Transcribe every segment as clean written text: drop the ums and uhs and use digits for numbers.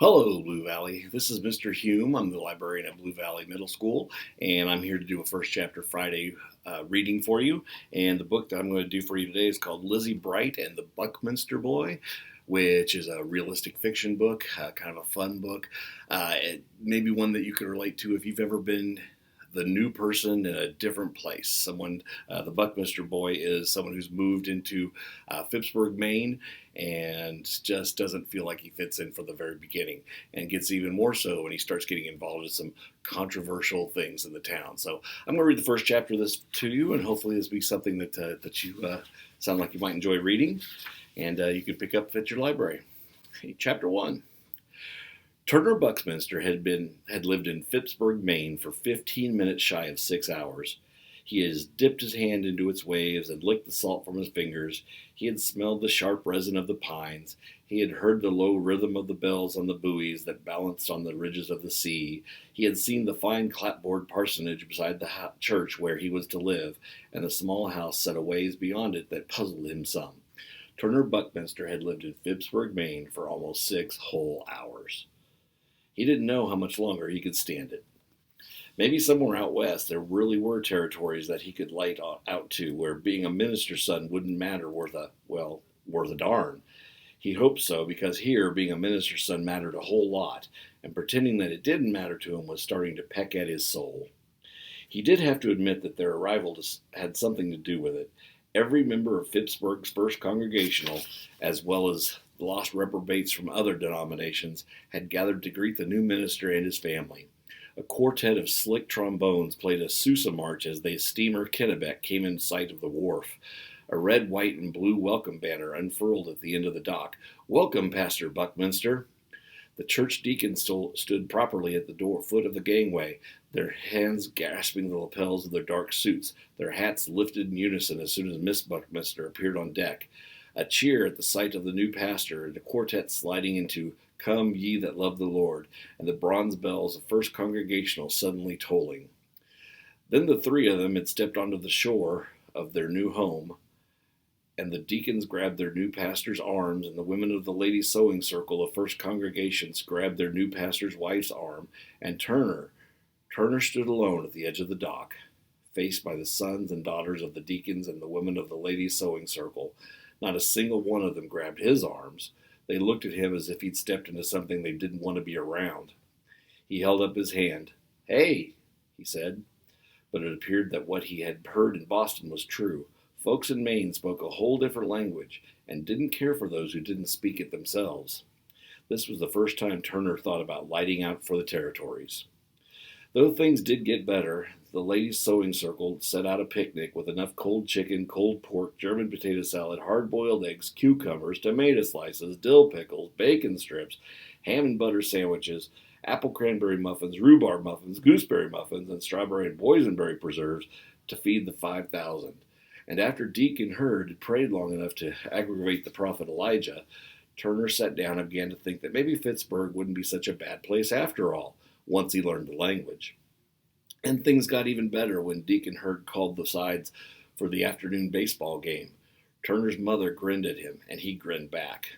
Hello, Blue Valley. This is Mr. Hume. I'm the librarian at Blue Valley Middle School, and I'm here to do a first chapter Friday reading for you. And the book that I'm going to do for you today is called Lizzie Bright and the Buckminster Boy, which is a realistic fiction book, kind of a fun book. Maybe one that you could relate to if you've ever been the new person in a different place. The Buckminster Boy is someone who's moved into Phippsburg, Maine, and just doesn't feel like he fits in from the very beginning, and gets even more so when he starts getting involved in some controversial things in the town. So I'm going to read the first chapter of this to you, and hopefully this will be something that you sound like you might enjoy reading, and you can pick up at your library. Okay, Chapter 1. Turner Buckminster had lived in Phippsburg, Maine for 15 minutes shy of 6 hours. He had dipped his hand into its waves and licked the salt from his fingers. He had smelled the sharp resin of the pines. He had heard the low rhythm of the bells on the buoys that balanced on the ridges of the sea. He had seen the fine clapboard parsonage beside the church where he was to live, and the small house set a ways beyond it that puzzled him some. Turner Buckminster had lived in Phippsburg, Maine for almost 6 whole hours. He didn't know how much longer he could stand it. Maybe somewhere out west there really were territories that he could light out to where being a minister's son wouldn't matter worth a darn. He hoped so because here being a minister's son mattered a whole lot, and pretending that it didn't matter to him was starting to peck at his soul. He did have to admit that their arrival had something to do with it. Every member of Phippsburg's First Congregational, as well as lost reprobates from other denominations, had gathered to greet the new minister and his family. A quartet of slick trombones played a Sousa march as the steamer Kennebec came in sight of the wharf. A red, white, and blue welcome banner unfurled at the end of the dock. "Welcome, Pastor Buckminster." The church deacons stood properly at the foot of the gangway, their hands grasping the lapels of their dark suits, their hats lifted in unison as soon as Miss Buckminster appeared on deck. A cheer at the sight of the new pastor, and the quartet sliding into "Come, ye that love the Lord," and the bronze bells of First Congregational suddenly tolling. Then the three of them had stepped onto the shore of their new home, and the deacons grabbed their new pastor's arms, and the women of the ladies' sewing circle of First Congregations grabbed their new pastor's wife's arm, and Turner stood alone at the edge of the dock, faced by the sons and daughters of the deacons and the women of the ladies' sewing circle. Not a single one of them grabbed his arms. They looked at him as if he'd stepped into something they didn't want to be around. He held up his hand. "Hey," he said. But it appeared that what he had heard in Boston was true. Folks in Maine spoke a whole different language and didn't care for those who didn't speak it themselves. This was the first time Turner thought about lighting out for the territories. Though things did get better, the ladies' sewing circle set out a picnic with enough cold chicken, cold pork, German potato salad, hard-boiled eggs, cucumbers, tomato slices, dill pickles, bacon strips, ham and butter sandwiches, apple cranberry muffins, rhubarb muffins, gooseberry muffins, and strawberry and boysenberry preserves to feed the 5,000. And after Deacon Hurd had prayed long enough to aggravate the prophet Elijah, Turner sat down and began to think that maybe Phippsburg wouldn't be such a bad place after all, once he learned the language. And things got even better when Deacon Hurd called the sides for the afternoon baseball game. Turner's mother grinned at him, and he grinned back.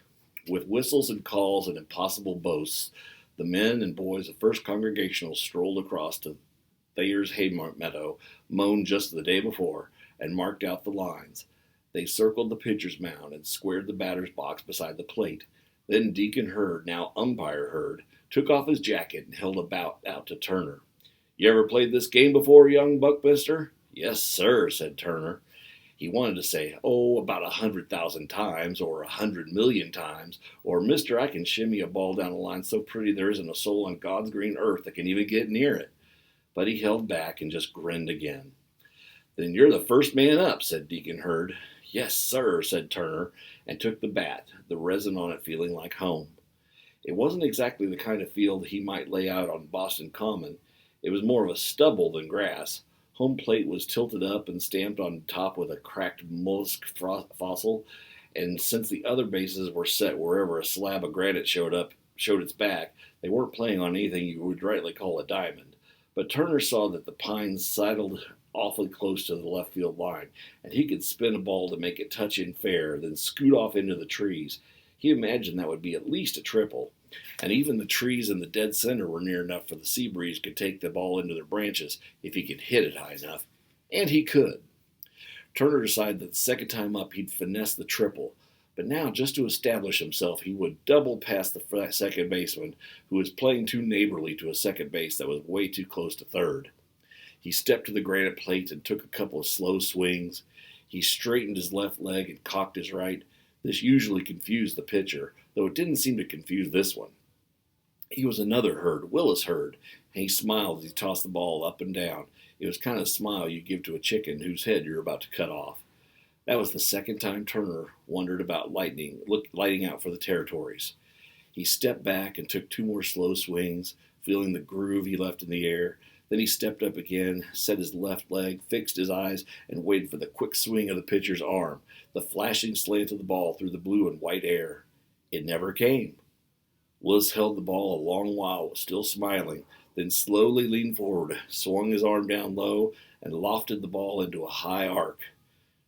With whistles and calls and impossible boasts, the men and boys of First Congregational strolled across to Thayer's hay meadow, mown just the day before, and marked out the lines. They circled the pitcher's mound and squared the batter's box beside the plate. Then Deacon Hurd, now umpire Hurd, took off his jacket and held a bat out to Turner. "You ever played this game before, young Buckminster?" "Yes, sir," said Turner. He wanted to say, "Oh, about 100,000 times, or 100,000,000 times, or, Mister, I can shimmy a ball down a line so pretty there isn't a soul on God's green earth that can even get near it." But he held back and just grinned again. "Then you're the first man up," said Deacon Hurd. "Yes, sir," said Turner, and took the bat, the resin on it feeling like home. It wasn't exactly the kind of field he might lay out on Boston Common. It was more of a stubble than grass. Home plate was tilted up and stamped on top with a cracked mollusk fossil, and since the other bases were set wherever a slab of granite showed its back, they weren't playing on anything you would rightly call a diamond. But Turner saw that the pines sidled awfully close to the left field line, and he could spin a ball to make it touch in fair, then scoot off into the trees. He imagined that would be at least a triple. and even the trees in the dead center were near enough for the sea breeze could take the ball into their branches if he could hit it high enough. And he could. Turner decided that the second time up he'd finesse the triple, but now, just to establish himself, he would double past the second baseman, who was playing too neighborly to a second base that was way too close to third. He stepped to the granite plate and took a couple of slow swings. He straightened his left leg and cocked his right. This usually confused the pitcher, though it didn't seem to confuse this one. He was another Hurd, Willis Hurd, and he smiled as he tossed the ball up and down. It was the kind of smile you give to a chicken whose head you're about to cut off. That was the second time Turner wondered about lighting out for the territories. He stepped back and took two more slow swings, feeling the groove he left in the air. Then he stepped up again, set his left leg, fixed his eyes, and waited for the quick swing of the pitcher's arm, the flashing slant of the ball through the blue and white air. It never came. Willis held the ball a long while, still smiling, then slowly leaned forward, swung his arm down low, and lofted the ball into a high arc.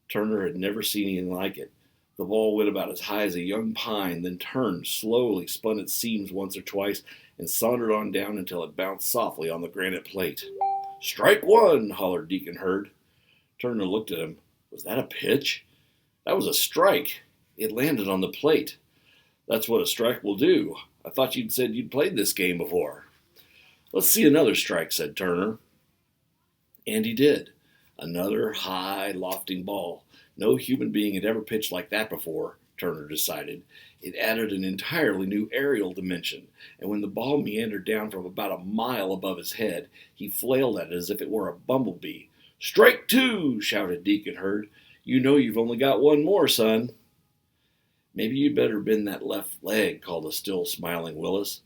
Turner had never seen anything like it. The ball went about as high as a young pine, then turned, slowly spun its seams once or twice, and sauntered on down until it bounced softly on the granite plate. "Strike one!" hollered Deacon Hurd. Turner looked at him. Was that a pitch? That was a strike. It landed on the plate. That's what a strike will do. I thought you'd said you'd played this game before. Let's see another strike, said Turner. And he did. Another high, lofting ball. No human being had ever pitched like that before, Turner decided. It added an entirely new aerial dimension, and when the ball meandered down from about a mile above his head, he flailed at it as if it were a bumblebee. "Strike two!" shouted Deacon Hurd. "You know you've only got one more, son." "Maybe you'd better bend that left leg," called a still smiling Willis.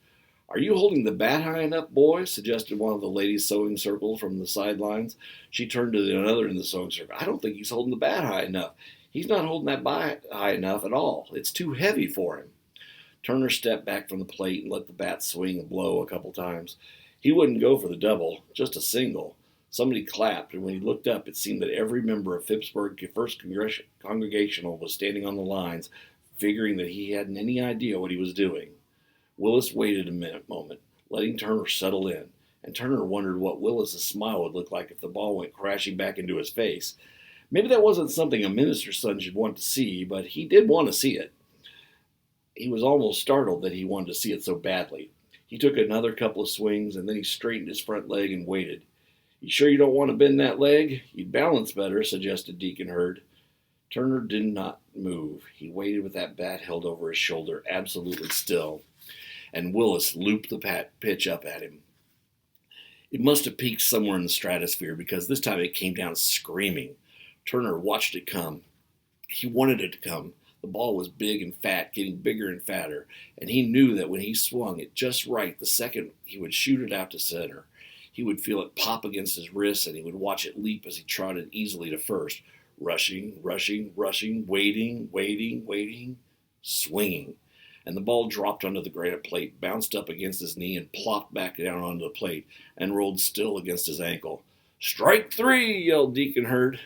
"Are you holding the bat high enough, boy?" suggested one of the ladies' sewing circle from the sidelines. She turned to another in the sewing circle. "I don't think he's holding the bat high enough. He's not holding that bat high enough at all. It's too heavy for him." Turner stepped back from the plate and let the bat swing and blow a couple times. He wouldn't go for the double, just a single. Somebody clapped, and when he looked up, it seemed that every member of Phippsburg First Congregational was standing on the lines, figuring that he hadn't any idea what he was doing. Willis waited a moment, letting Turner settle in, and Turner wondered what Willis's smile would look like if the ball went crashing back into his face. Maybe that wasn't something a minister's son should want to see, but he did want to see it. He was almost startled that he wanted to see it so badly. He took another couple of swings, and then he straightened his front leg and waited. "You sure you don't want to bend that leg? You'd balance better," suggested Deacon Hurd. Turner did not move. He waited with that bat held over his shoulder, absolutely still, and Willis looped the pitch up at him. It must have peaked somewhere in the stratosphere, because this time it came down screaming. Turner watched it come. He wanted it to come. The ball was big and fat, getting bigger and fatter, and he knew that when he swung it just right, the second he would shoot it out to center. He would feel it pop against his wrists, and he would watch it leap as he trotted easily to first, rushing, waiting, swinging. And the ball dropped onto the granite plate, bounced up against his knee, and plopped back down onto the plate, and rolled still against his ankle. "Strike three!" yelled Deacon Hurd.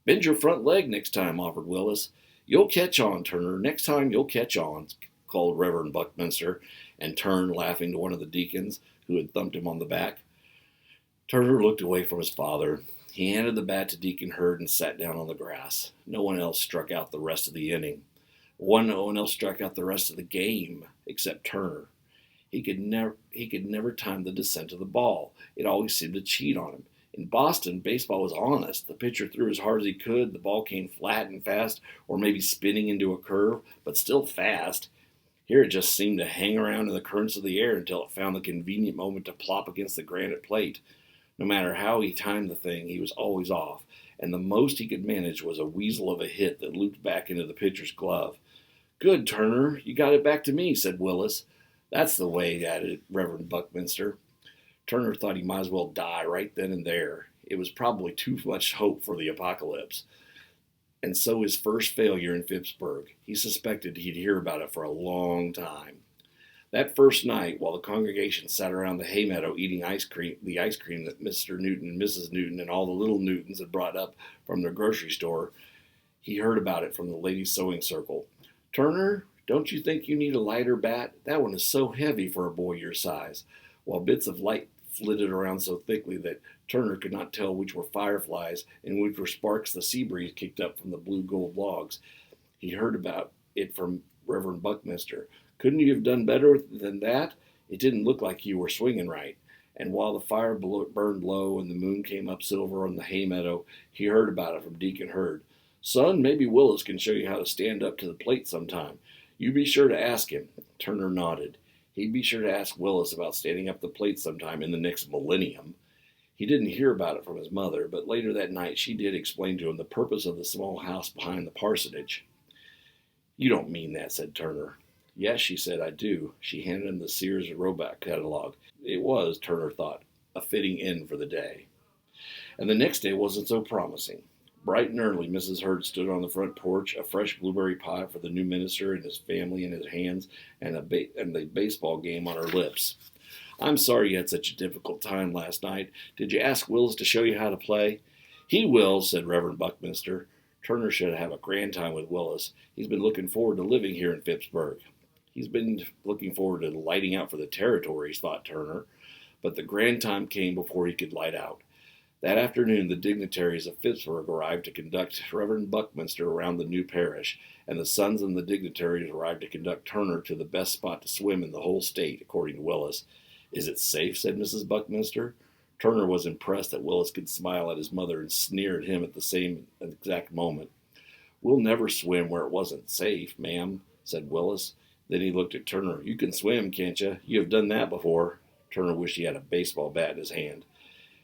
"Bend your front leg next time," offered Willis. "You'll catch on, Turner. Next time you'll catch on," called Reverend Buckminster, and turned, laughing, to one of the deacons who had thumped him on the back. Turner looked away from his father. He handed the bat to Deacon Hurd and sat down on the grass. No one else struck out the rest of the inning. No one else struck out the rest of the game except Turner. He could never time the descent of the ball. It always seemed to cheat on him. In Boston, baseball was honest. The pitcher threw as hard as he could. The ball came flat and fast, or maybe spinning into a curve, but still fast. Here it just seemed to hang around in the currents of the air until it found the convenient moment to plop against the granite plate. No matter how he timed the thing, he was always off, and the most he could manage was a weasel of a hit that looped back into the pitcher's glove. "Good, Turner. You got it back to me," said Willis. "That's the way," added Reverend Buckminster. Turner thought he might as well die right then and there. It was probably too much hope for the apocalypse. And so his first failure in Phippsburg. He suspected he'd hear about it for a long time. That first night, while the congregation sat around the hay meadow eating the ice cream that Mr. Newton and Mrs. Newton and all the little Newtons had brought up from their grocery store, he heard about it from the ladies' sewing circle. "Turner, Don't you think you need a lighter bat? That one is so heavy for a boy your size," while bits of light flitted around so thickly that Turner could not tell which were fireflies and which were sparks the sea breeze kicked up from the blue gold logs. He heard about it from Reverend Buckminster. "Couldn't you have done better than that? It didn't look like you were swinging right." And while the fire burned low and the moon came up silver on the hay meadow, he heard about it from Deacon Hurd. "Son, maybe Willis can show you how to stand up to the plate sometime. You be sure to ask him." Turner nodded. He'd be sure to ask Willis about standing up the plate sometime in the next millennium. He didn't hear about it from his mother, but later that night she did explain to him the purpose of the small house behind the parsonage. "You don't mean that," said Turner. "Yes," she said, "I do." She handed him the Sears and Roebuck catalog. It was, Turner thought, a fitting end for the day. And the next day wasn't so promising. Bright and early, Mrs. Hurd stood on the front porch, a fresh blueberry pie for the new minister and his family in his hands, and the baseball game on her lips. "I'm sorry you had such a difficult time last night. Did you ask Willis to show you how to play?" "He will," said Reverend Buckminster. "Turner should have a grand time with Willis. He's been looking forward to living here in Phippsburg." He's been looking forward to lighting out for the territories, thought Turner, but the grand time came before he could light out. That afternoon, the dignitaries of Phippsburg arrived to conduct Reverend Buckminster around the new parish, and the sons and the dignitaries arrived to conduct Turner to the best spot to swim in the whole state, according to Willis. "Is it safe?" said Mrs. Buckminster. Turner was impressed that Willis could smile at his mother and sneer at him at the same exact moment. "We'll never swim where it wasn't safe, ma'am," said Willis. Then he looked at Turner. "You can swim, can't you? You have done that before." Turner wished he had a baseball bat in his hand.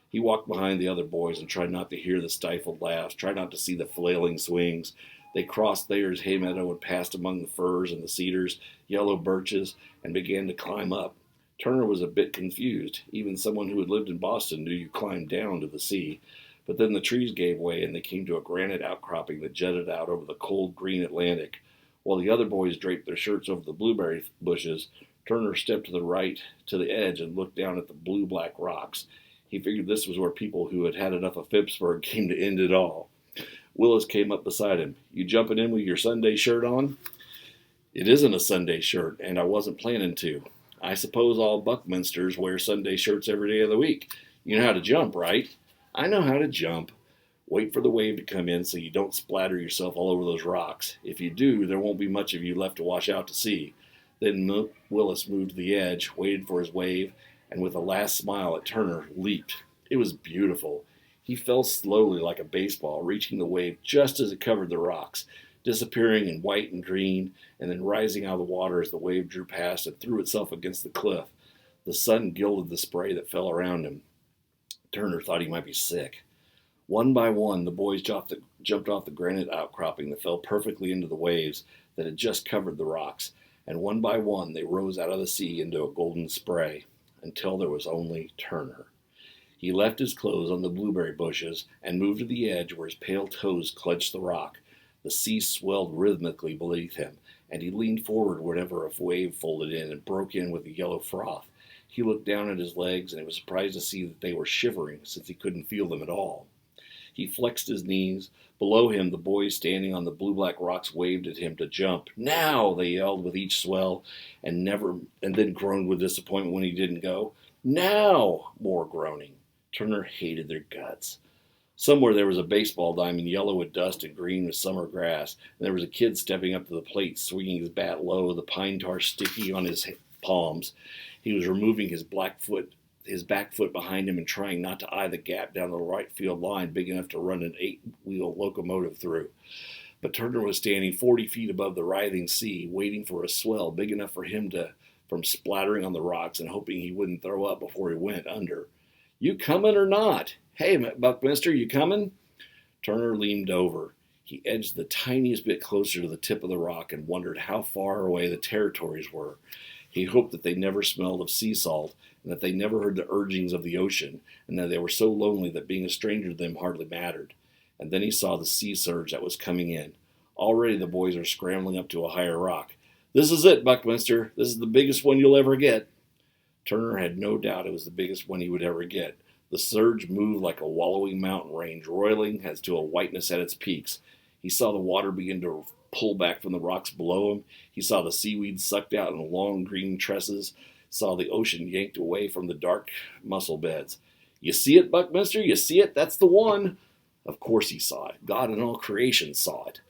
He walked behind the other boys and tried not to hear the stifled laughs, tried not to see the flailing swings. They crossed Thayer's hay meadow and passed among the firs and the cedars, yellow birches, and began to climb up. Turner was a bit confused. Even someone who had lived in Boston knew you climbed down to the sea. But then the trees gave way and they came to a granite outcropping that jutted out over the cold green Atlantic. While the other boys draped their shirts over the blueberry bushes, Turner stepped to the right to the edge and looked down at the blue-black rocks. He figured this was where people who had had enough of Phippsburg came to end it all. Willis came up beside him. "You jumping in with your Sunday shirt on?" "It isn't a Sunday shirt, and I wasn't planning to. I suppose all Buckminsters wear Sunday shirts every day of the week. You know how to jump, right?" "I know how to jump." "Wait for the wave to come in so you don't splatter yourself all over those rocks. If you do, there won't be much of you left to wash out to sea." Then Willis moved to the edge, waited for his wave, and with a last smile at Turner, leaped. It was beautiful. He fell slowly like a baseball, reaching the wave just as it covered the rocks, disappearing in white and green, and then rising out of the water as the wave drew past and threw itself against the cliff. The sun gilded the spray that fell around him. Turner thought he might be sick. One by one, the boys jumped off the granite outcropping that fell perfectly into the waves that had just covered the rocks, and one by one they rose out of the sea into a golden spray, until there was only Turner. He left his clothes on the blueberry bushes and moved to the edge where his pale toes clutched the rock. The sea swelled rhythmically beneath him, and he leaned forward whenever a wave folded in and broke in with a yellow froth. He looked down at his legs and was surprised to see that they were shivering, since he couldn't feel them at all. He flexed his knees. Below him, the boys standing on the blue-black rocks waved at him to jump. "Now!" they yelled with each swell, and then groaned with disappointment when he didn't go. "Now!" More groaning. Turner hated their guts. Somewhere there was a baseball diamond yellow with dust and green with summer grass, and there was a kid stepping up to the plate, swinging his bat low, the pine tar sticky on his palms. He was removing his back foot behind him and trying not to eye the gap down the right field line big enough to run an 8-wheel locomotive through. But Turner was standing 40 feet above the writhing sea, waiting for a swell big enough for him from splattering on the rocks and hoping he wouldn't throw up before he went under. "You coming or not? Hey, Buckminster, you coming?" Turner leaned over. He edged the tiniest bit closer to the tip of the rock and wondered how far away the territories were. He hoped that they never smelled of sea salt, and that they never heard the urgings of the ocean, and that they were so lonely that being a stranger to them hardly mattered. And then he saw the sea surge that was coming in. Already the boys are scrambling up to a higher rock. "This is it, Buckminster. This is the biggest one you'll ever get." Turner had no doubt it was the biggest one he would ever get. The surge moved like a wallowing mountain range, roiling as to a whiteness at its peaks. He saw the water begin to pull back from the rocks below him. He saw the seaweed sucked out in long green tresses, saw the ocean yanked away from the dark mussel beds. You see it, Buckminster? You see it? That's the one. Of course he saw it. God and all creation saw it.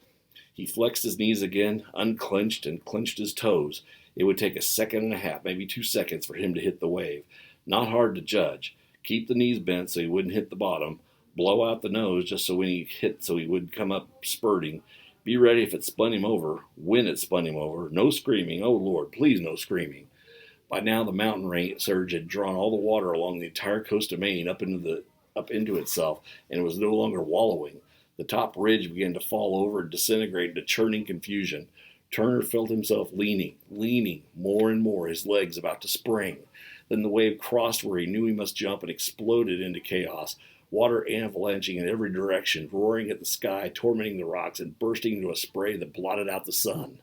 He flexed his knees again, unclenched, and clenched his toes. It would take a second and a half, maybe 2 seconds, for him to hit the wave. Not hard to judge. Keep the knees bent so he wouldn't hit the bottom. Blow out the nose just so when he hit so he wouldn't come up spurting. Be ready if it spun him over, when it spun him over. No screaming. Oh, Lord, please no screaming. By now the mountain surge had drawn all the water along the entire coast of Maine up into itself, and it was no longer wallowing. The top ridge began to fall over and disintegrate into churning confusion. Turner felt himself leaning more and more, his legs about to spring. Then the wave crossed where he knew he must jump and exploded into chaos. Water avalanching in every direction, roaring at the sky, tormenting the rocks, and bursting into a spray that blotted out the sun.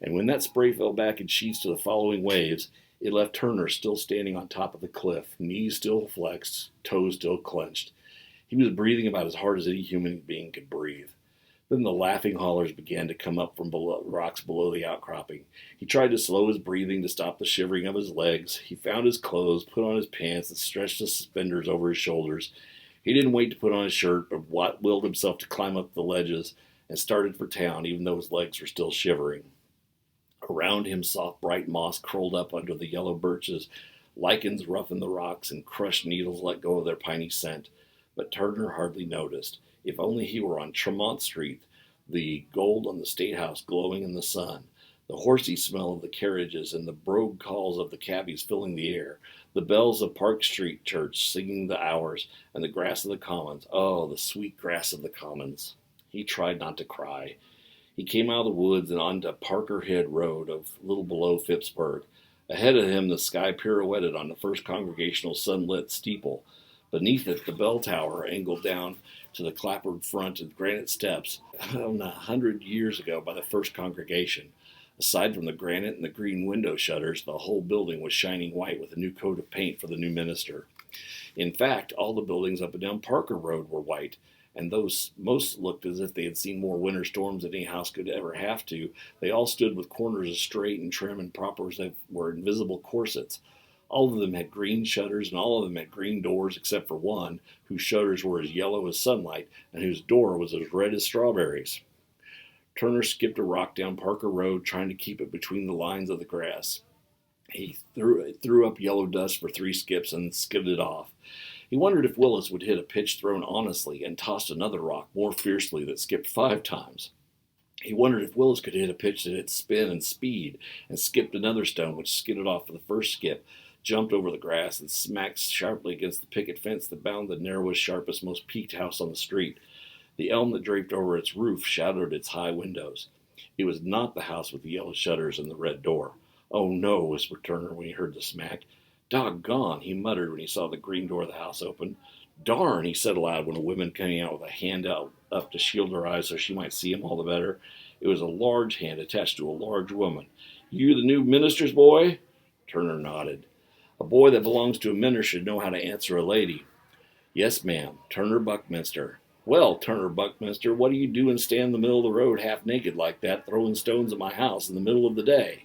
And when that spray fell back in sheets to the following waves, it left Turner still standing on top of the cliff, knees still flexed, toes still clenched. He was breathing about as hard as any human being could breathe. Then the laughing hollers began to come up from rocks below the outcropping. He tried to slow his breathing to stop the shivering of his legs. He found his clothes, put on his pants, and stretched the suspenders over his shoulders. He didn't wait to put on his shirt, but willed himself to climb up the ledges and started for town, even though his legs were still shivering. Around him, soft, bright moss curled up under the yellow birches. Lichens roughened the rocks, and crushed needles let go of their piney scent. But Turner hardly noticed. If only he were on Tremont Street, the gold on the State House glowing in the sun, the horsey smell of the carriages and the brogue calls of the cabbies filling the air, the bells of Park Street Church singing the hours, and the grass of the commons. Oh, the sweet grass of the commons. He tried not to cry. He came out of the woods and onto Parker Head Road, a little below Phippsburg. Ahead of him, the sky pirouetted on the First Congregational sunlit steeple. Beneath it, the bell tower angled down to the clapboard front and granite steps, 100 years ago by the First Congregation. Aside from the granite and the green window shutters, the whole building was shining white with a new coat of paint for the new minister. In fact, all the buildings up and down Parker Road were white, and those most looked as if they had seen more winter storms than any house could ever have to. They all stood with corners as straight and trim and proper as they were invisible corsets. All of them had green shutters, and all of them had green doors except for one, whose shutters were as yellow as sunlight, and whose door was as red as strawberries. Turner skipped a rock down Parker Road, trying to keep it between the lines of the grass. He threw up yellow dust for 3 skips and skidded off. He wondered if Willis would hit a pitch thrown honestly and tossed another rock more fiercely that skipped 5 times. He wondered if Willis could hit a pitch that had spin and speed and skipped another stone which skidded off for the first skip, jumped over the grass, and smacked sharply against the picket fence that bound the narrowest, sharpest, most peaked house on the street. The elm that draped over its roof shadowed its high windows. It was not the house with the yellow shutters and the red door. "Oh, no," whispered Turner when he heard the smack. "Doggone," he muttered when he saw the green door of the house open. "Darn," he said aloud when a woman came out with a hand out up to shield her eyes so she might see him all the better. It was a large hand attached to a large woman. "You the new minister's boy?" Turner nodded. "A boy that belongs to a minister should know how to answer a lady." "Yes, ma'am. Turner Buckminster." "Well, Turner Buckminster, what do you do and stand in the middle of the road half naked like that, throwing stones at my house in the middle of the day?"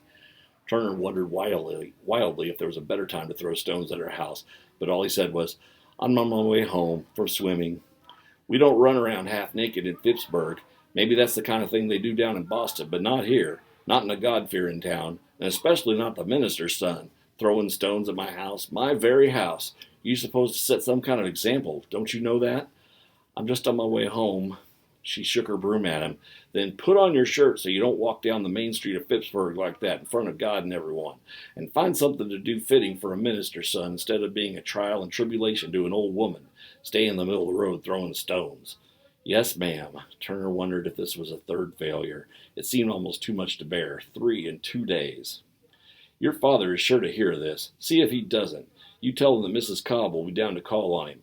Turner wondered wildly if there was a better time to throw stones at her house, but all he said was, "I'm on my way home from swimming." "We don't run around half naked in Phippsburg. Maybe that's the kind of thing they do down in Boston, but not here, not in a God-fearing town, and especially not the minister's son. Throwing stones at my house, my very house. You're supposed to set some kind of example, don't you know that?" "I'm just on my way home." She shook her broom at him. "Then put on your shirt so you don't walk down the main street of Phippsburg like that in front of God and everyone. And find something to do fitting for a minister's son instead of being a trial and tribulation to an old woman. Stay in the middle of the road throwing stones." "Yes, ma'am." Turner wondered if this was a third failure. It seemed almost too much to bear. 3 in 2 days. "Your father is sure to hear of this. See if he doesn't. You tell him that Mrs. Cobb will be down to call on him."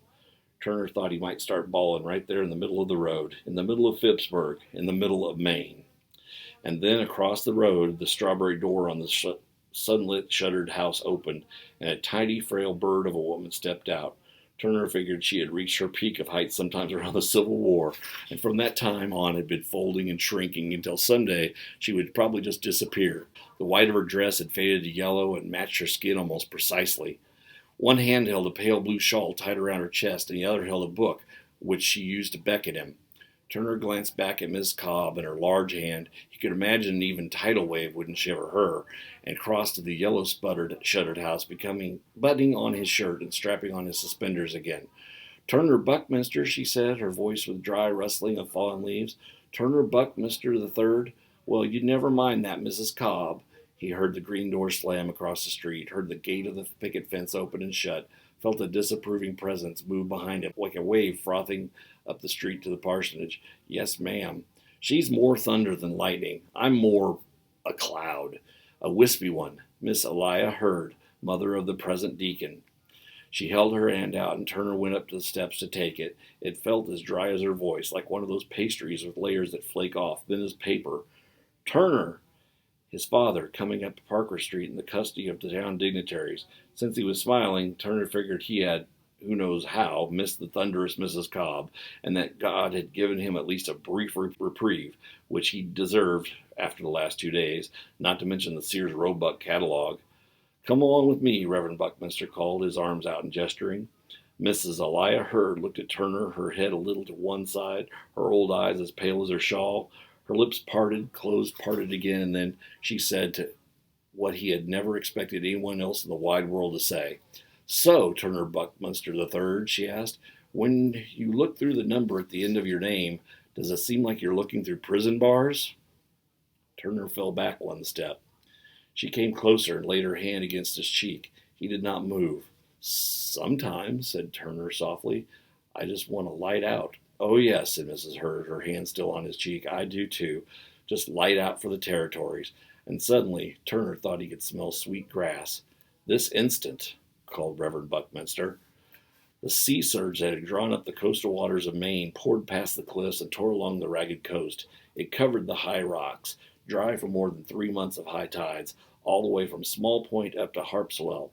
Turner thought he might start bawling right there in the middle of the road, in the middle of Phippsburg, in the middle of Maine. And then across the road, the strawberry door on the sunlit, shuttered house opened, and a tiny, frail bird of a woman stepped out. Turner figured she had reached her peak of height sometimes around the Civil War, and from that time on had been folding and shrinking until someday she would probably just disappear. The white of her dress had faded to yellow and matched her skin almost precisely. One hand held a pale blue shawl tied around her chest, and the other held a book, which she used to beckon him. Turner glanced back at Miss Cobb and her large hand. He could imagine an even tidal wave wouldn't shiver her, and crossed to the yellow shuttered house, buttoning on his shirt and strapping on his suspenders again. Turner Buckminster, she said, her voice with dry rustling of fallen leaves. Turner Buckminster the third. Well, you'd never mind that, Mrs. Cobb. He heard the green door slam across the street, heard the gate of the picket fence open and shut, felt a disapproving presence move behind him like a wave frothing up the street to the parsonage. Yes, ma'am. She's more thunder than lightning. I'm more a cloud, a wispy one. Miss Elia Hurd, mother of the present deacon. She held her hand out, and Turner went up to the steps to take it. It felt as dry as her voice, like one of those pastries with layers that flake off, thin as paper. Turner! His father, coming up Parker Street in the custody of the town dignitaries. Since he was smiling, Turner figured he had, who knows how, missed the thunderous Mrs. Cobb, and that God had given him at least a brief reprieve, which he deserved after the last 2 days, not to mention the Sears Roebuck catalog. Come along with me, Reverend Buckminster called, his arms out and gesturing. Mrs. Elia Hurd looked at Turner, her head a little to one side, her old eyes as pale as her shawl. Her lips parted, closed, parted again, and then she said to what he had never expected anyone else in the wide world to say. So, Turner Buckminster the third, she asked, when you look through the number at the end of your name, does it seem like you're looking through prison bars? Turner fell back one step. She came closer and laid her hand against his cheek. He did not move. Sometimes, said Turner softly, I just want to light out. Oh, yes, said Mrs. Hurd, her hand still on his cheek. I do, too. Just light out for the territories. And suddenly, Turner thought he could smell sweet grass. This instant, called Reverend Buckminster. The sea surge that had drawn up the coastal waters of Maine poured past the cliffs and tore along the ragged coast. It covered the high rocks, dry for more than 3 months of high tides, all the way from Small Point up to Harpswell.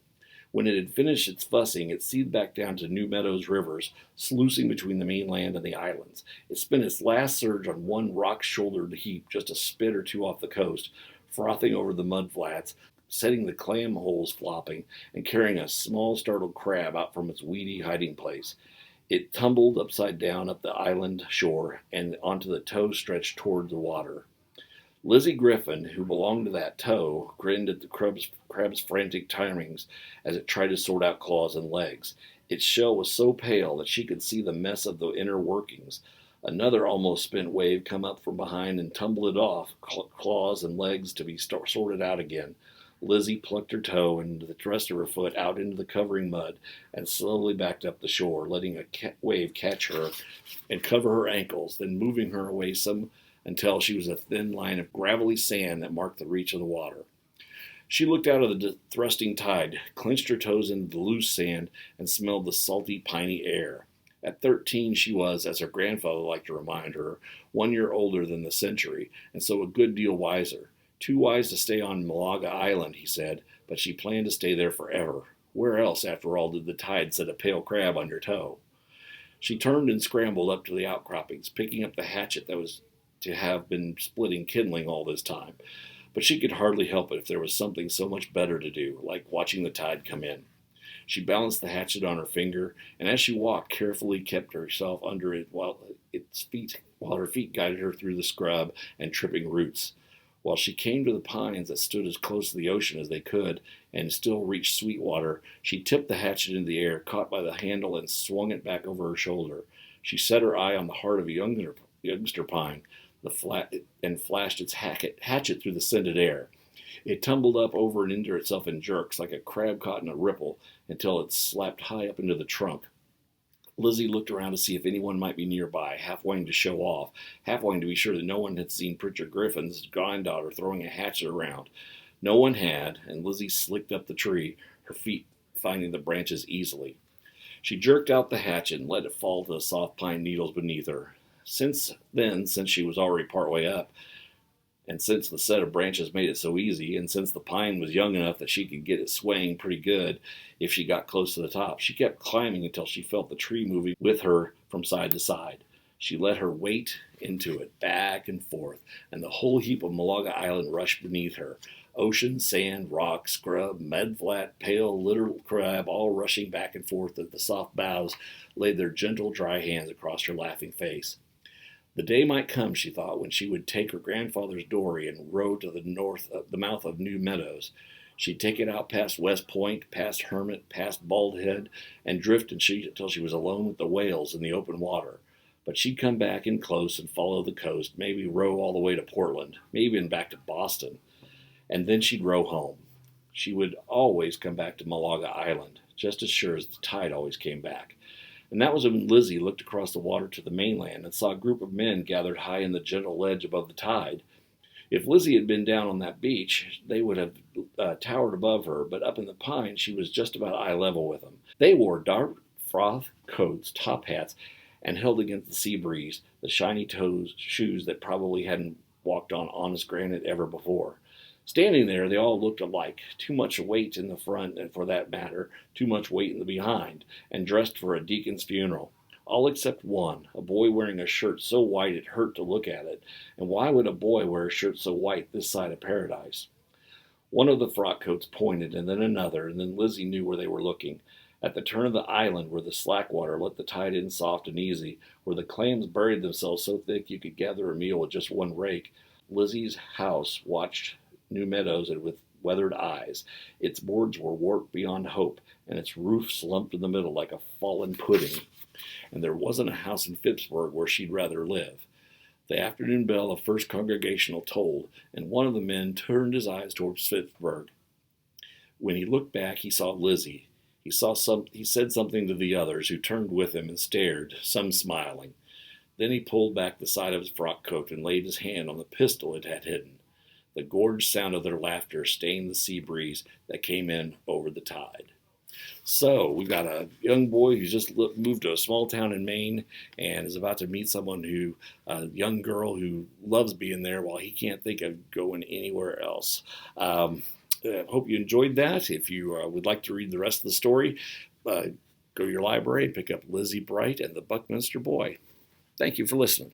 When it had finished its fussing, it seethed back down to New Meadows rivers, sluicing between the mainland and the islands. It spent its last surge on one rock-shouldered heap just a spit or two off the coast, frothing over the mud flats, setting the clam holes flopping, and carrying a small startled crab out from its weedy hiding place. It tumbled upside down up the island shore and onto the toe stretched toward the water. Lizzie Griffin, who belonged to that toe, grinned at the crab's frantic timings as it tried to sort out claws and legs. Its shell was so pale that she could see the mess of the inner workings. Another almost spent wave come up from behind and tumble it off, claws and legs to be sorted out again. Lizzie plucked her toe and the rest of her foot out into the covering mud and slowly backed up the shore, letting a wave catch her and cover her ankles, then moving her away some until she was a thin line of gravelly sand that marked the reach of the water. She looked out of the thrusting tide, clenched her toes into the loose sand, and smelled the salty, piney air. At 13 she was, as her grandfather liked to remind her, 1 year older than the century, and so a good deal wiser. Too wise to stay on Malaga Island, he said, but she planned to stay there forever. Where else, after all, did the tide set a pale crab on her toe? She turned and scrambled up to the outcroppings, picking up the hatchet that was to have been splitting kindling all this time. But she could hardly help it if there was something so much better to do, like watching the tide come in. She balanced the hatchet on her finger, and as she walked, carefully kept herself under it while her feet guided her through the scrub and tripping roots. While she came to the pines that stood as close to the ocean as they could and still reached sweet water, she tipped the hatchet into the air, caught by the handle, and swung it back over her shoulder. She set her eye on the heart of a youngster pine, and flashed its hatchet through the scented air. It tumbled up over and into itself in jerks, like a crab caught in a ripple, until it slapped high up into the trunk. Lizzie looked around to see if anyone might be nearby, half wanting to show off, half wanting to be sure that no one had seen Pritchard Griffin's granddaughter throwing a hatchet around. No one had, and Lizzie slicked up the tree, her feet finding the branches easily. She jerked out the hatchet and let it fall to the soft pine needles beneath her. Since she was already part way up, And since the set of branches made it so easy, and since the pine was young enough that she could get it swaying pretty good if she got close to the top, she kept climbing until she felt the tree moving with her from side to side. She let her weight into it, back and forth, and the whole heap of Malaga Island rushed beneath her. Ocean, sand, rock, scrub, mudflat, pale little crab, all rushing back and forth as the soft boughs laid their gentle, dry hands across her laughing face. The day might come, she thought, when she would take her grandfather's dory and row to the mouth of New Meadows. She'd take it out past West Point, past Hermit, past Bald Head, and drift until she was alone with the whales in the open water. But she'd come back in close and follow the coast, maybe row all the way to Portland, maybe even back to Boston. And then she'd row home. She would always come back to Malaga Island, just as sure as the tide always came back. And that was when Lizzie looked across the water to the mainland and saw a group of men gathered high in the gentle ledge above the tide. If Lizzie had been down on that beach, they would have towered above her, but up in the pines she was just about eye level with them. They wore dark froth coats, top hats, and held against the sea breeze the shiny shoes that probably hadn't walked on honest granite ever before. Standing there, they all looked alike, too much weight in the front, and for that matter, too much weight in the behind, and dressed for a deacon's funeral. All except one, a boy wearing a shirt so white it hurt to look at it. And why would a boy wear a shirt so white this side of paradise? One of the frock coats pointed, and then another, and then Lizzie knew where they were looking. At the turn of the island, where the slack water let the tide in soft and easy, where the clams buried themselves so thick you could gather a meal with just one rake, Lizzie's house watched New Meadows with weathered eyes. Its boards were warped beyond hope, and its roof slumped in the middle like a fallen pudding. And there wasn't a house in Phippsburg where she'd rather live. The afternoon bell of First Congregational tolled, and one of the men turned his eyes towards Phippsburg. When he looked back, he saw Lizzie. He said something to the others, who turned with him and stared, some smiling. Then he pulled back the side of his frock coat and laid his hand on the pistol it had hidden. The gorged sound of their laughter stained the sea breeze that came in over the tide. So we've got a young boy who's just moved to a small town in Maine and is about to meet a young girl who loves being there while he can't think of going anywhere else. Hope you enjoyed that. If you would like to read the rest of the story, go to your library and pick up Lizzie Bright and the Buckminster Boy. Thank you for listening.